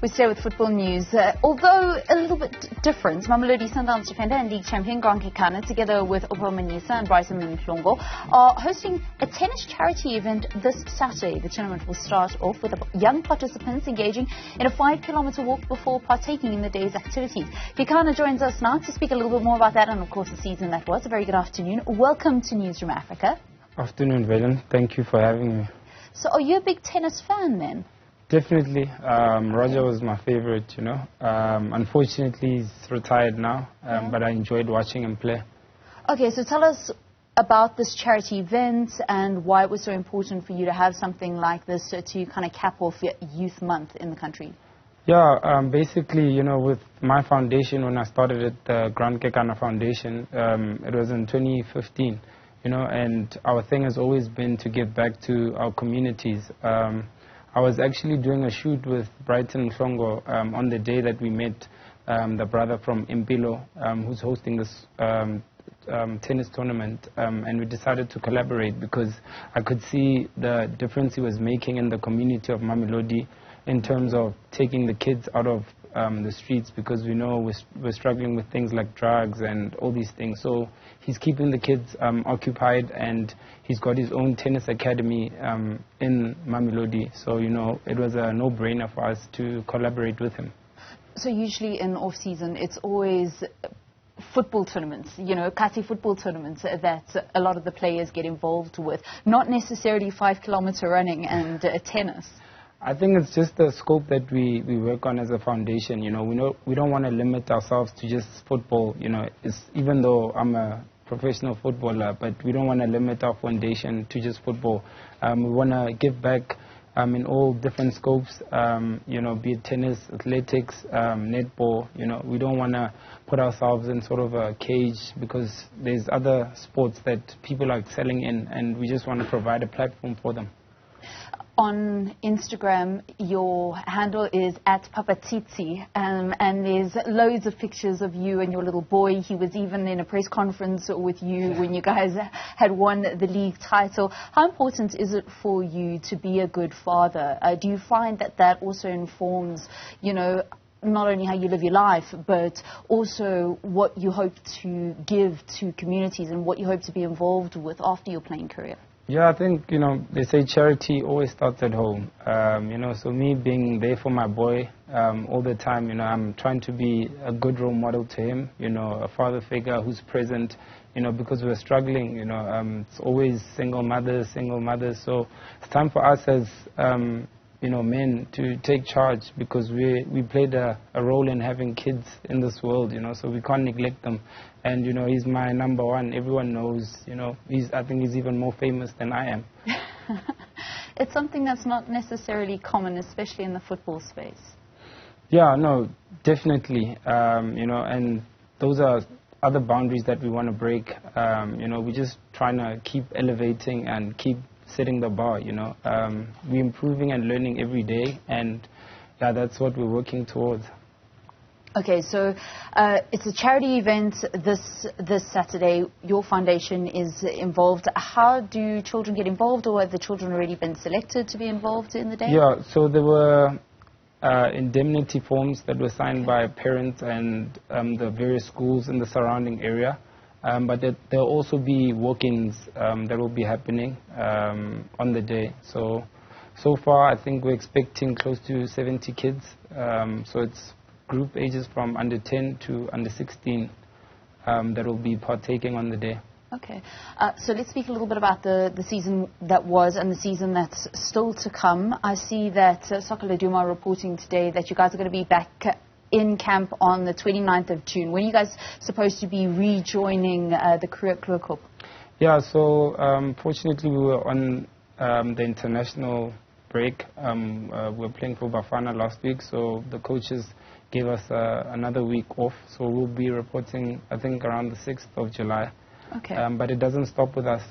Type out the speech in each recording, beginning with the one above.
We stay with football news. Although a little bit different, Mamelodi Sundowns defender and league champion Grant Kekana, together with Oupa, Manyisa and Brighton and Mhlongo, are hosting a tennis charity event this Saturday. The tournament will start off with young participants engaging in a 5-kilometer walk before partaking in the day's activities. Kekana joins us now to speak a little bit more about that and, of course, the season that was. A very good afternoon. Welcome to Newzroom Afrika. Afternoon, Valen. Thank you for having me. So are you a big tennis fan then? Definitely. Roger was my favorite, you know. Unfortunately, he's retired now, but I enjoyed watching him play. Okay, so tell us about this charity event and why it was so important for you to have something like this to kind of cap off your youth month in the country. Yeah, basically, you know, with my foundation, when I started it, the Grant Kekana Foundation, it was in 2015, you know, and our thing has always been to give back to our communities. I was actually doing a shoot with Brighton Mhlongo on the day that we met the brother from Impilo, who's hosting this tennis tournament, and we decided to collaborate because I could see the difference he was making in the community of Mamelodi in terms of taking the kids out of the streets, because we know we're struggling with things like drugs and all these things. So he's keeping the kids occupied, and he's got his own tennis academy in Mamelodi. So, you know, it was a no-brainer for us to collaborate with him. So usually in off-season, it's always football tournaments, you know, Kati football tournaments that a lot of the players get involved with, not necessarily 5-kilometer running and tennis. I think it's just the scope that we work on as a foundation. You know, we don't want to limit ourselves to just football. You know, even though I'm a professional footballer, but we don't want to limit our foundation to just football. We want to give back in all different scopes, you know, be it tennis, athletics, netball. You know, we don't want to put ourselves in sort of a cage because there's other sports that people are excelling in, and we just want to provide a platform for them. On Instagram, your handle is @papatiti, and there's loads of pictures of you and your little boy. He was even in a press conference with you when you guys had won the league title. How important is it for you to be a good father? Do you find that also informs, you know, not only how you live your life, but also what you hope to give to communities and what you hope to be involved with after your playing career? Yeah, I think, you know, they say charity always starts at home. You know, so me being there for my boy all the time, you know, I'm trying to be a good role model to him, you know, a father figure who's present, you know, because we're struggling, you know, it's always single mothers. So it's time for us as, you know, men to take charge, because we played a role in having kids in this world, you know, so we can't neglect them. And, you know, he's my number one. Everyone knows, you know, I think he's even more famous than I am. It's something that's not necessarily common, especially in the football space. Yeah, no, definitely. You know, and those are other boundaries that we want to break. You know, we're just trying to keep elevating and keep setting the bar, you know. We're improving and learning every day, and yeah, that's what we're working towards. Okay, so it's a charity event this Saturday. Your foundation is involved. How do children get involved, or have the children already been selected to be involved in the day? Yeah, so there were indemnity forms that were signed by parents and the various schools in the surrounding area. But there'll also be walk-ins that will be happening on the day. So far, I think we're expecting close to 70 kids. So it's group ages from under 10 to under 16 that will be partaking on the day. Okay. So let's speak a little bit about the season that was and the season that's still to come. I see that Soccer Leduma reporting today that you guys are going to be back in camp on the 29th of June. When are you guys supposed to be rejoining the Kruger Cup? Yeah, so fortunately we were on the international break. We were playing for Bafana last week, so the coaches gave us another week off. So we'll be reporting, I think, around the 6th of July. Okay. But it doesn't stop with us.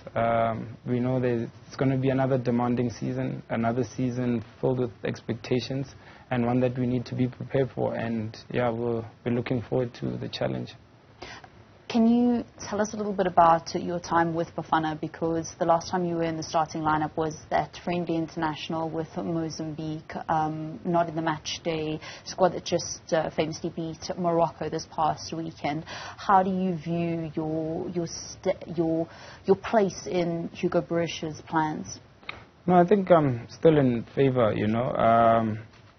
We know that it's going to be another demanding season, another season filled with expectations, and one that we need to be prepared for. And yeah, we're looking forward to the challenge. Can you tell us a little bit about your time with Bafana, because the last time you were in the starting lineup was that friendly international with Mozambique, not in the match day squad that just famously beat Morocco this past weekend. How do you view your place in Hugo Broos's plans? No, I think I'm still in favor,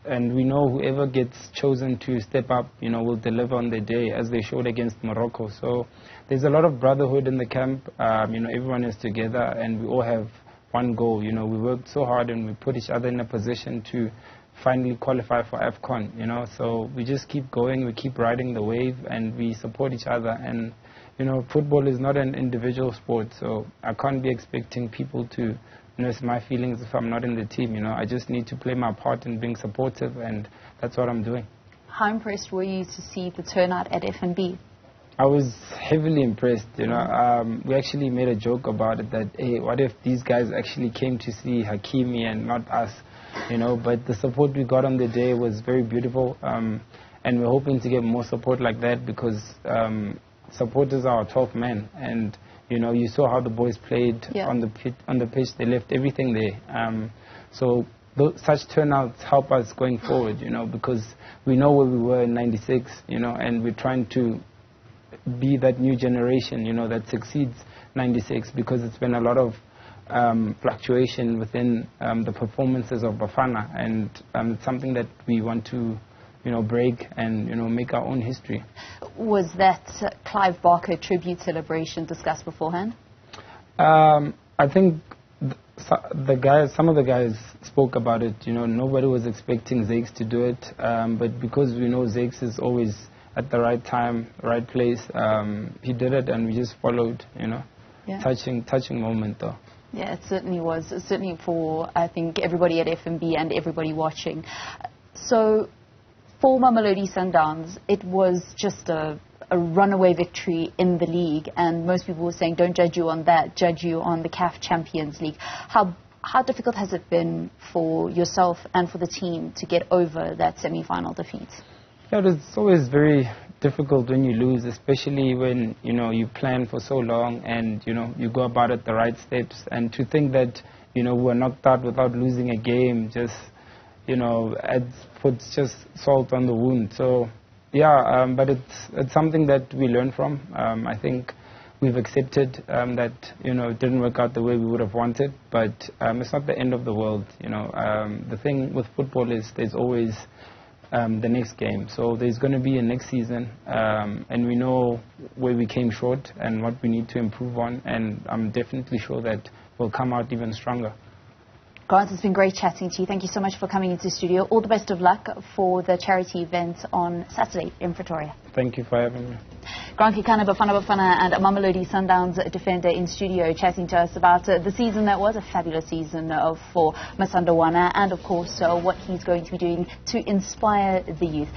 and we know whoever gets chosen to step up, will deliver on the day, as they showed against Morocco. So there's a lot of brotherhood in the camp. Everyone is together, and we all have one goal. We worked so hard, and we put each other in a position to finally qualify for AFCON. So we just keep going, we keep riding the wave, and we support each other. And football is not an individual sport, so I can't be expecting people to it's my feelings if I'm not in the team. I just need to play my part in being supportive, and that's what I'm doing. How impressed were you to see the turnout at FNB? I was heavily impressed. We actually made a joke about it that, hey, what if these guys actually came to see Hakimi and not us? But the support we got on the day was very beautiful, and we're hoping to get more support like that, because supporters are our 12th man, and you saw how the boys played on the pitch. They left everything there. So such turnouts help us going forward, because we know where we were in '96, and we're trying to be that new generation, that succeeds '96, because it's been a lot of fluctuation within the performances of Bafana, and it's something that we want to break and, make our own history. Was that Clive Barker tribute celebration discussed beforehand? I think some of the guys spoke about it. Nobody was expecting Zakes to do it, but because we know Zakes is always at the right time, right place, he did it, and we just followed, Touching moment, though. Yeah, it certainly was. Certainly for, I think, everybody at FNB and everybody watching. So, for Mamelodi Sundowns, it was just a runaway victory in the league, and most people were saying, don't judge you on that, judge you on the CAF Champions League. How difficult has it been for yourself and for the team to get over that semi-final defeat? Yeah, it's always very difficult when you lose, especially when, you plan for so long and, you go about it the right steps. And to think that, we're knocked out without losing a game just puts just salt on the wound. So, yeah, but it's something that we learn from. I think we've accepted that, it didn't work out the way we would have wanted, but it's not the end of the world. The thing with football is there's always the next game. So there's going to be a next season, and we know where we came short and what we need to improve on, and I'm definitely sure that we'll come out even stronger. Grant, it's been great chatting to you. Thank you so much for coming into the studio. All the best of luck for the charity event on Saturday in Pretoria. Thank you for having me. Grant Kekana, Bafana and Mamelodi Sundowns defender in studio, chatting to us about the season that was a fabulous season for Masandawana, and of course what he's going to be doing to inspire the youth.